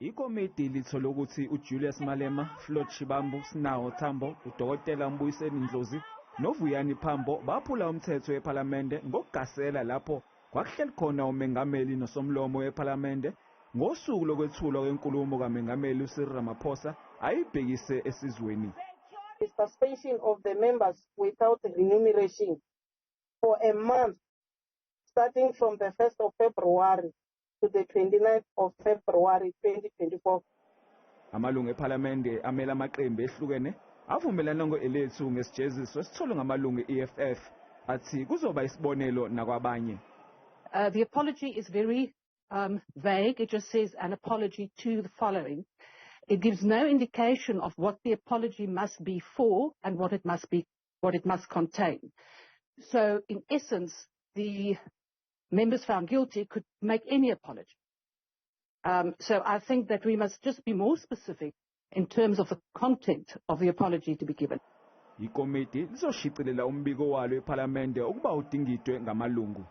IKomidi lithole ukuthi uJulius Malema, Floyd Shibambu, Sinawo Thambo, uDokotela Mbuyiseni Ndlozi noVuyani Phambo baphula umthetho wePhalamende ngokugasela lapho kwakuhleli khona uMengameli nosomlomo wePhalamende ngosuku lokwethulwa kwenkulumo kaMengameli uCyril Ramaphosa ayeyibhekise esizweni. The suspension of the members without remuneration for a month starting from the 1st of February to the 29th of February 2024. Amalungu ePhalamende amela amaqembu ehlukene avumelana ngo-elethu ngesijeziso esitholwe ngamalungu E-Eff athi kuzoba isibonelo nakwabanye. The apology is very vague. It just says an apology to the following. It gives no indication of what the apology must be for and what it must contain. So in essence, the members found guilty could make any apology. So I think that we must just be more specific in terms of the content of the apology to be given. IKomidi lizoshicilela umbiko walo ePhalamende ukuba udingidwe ngamalungu.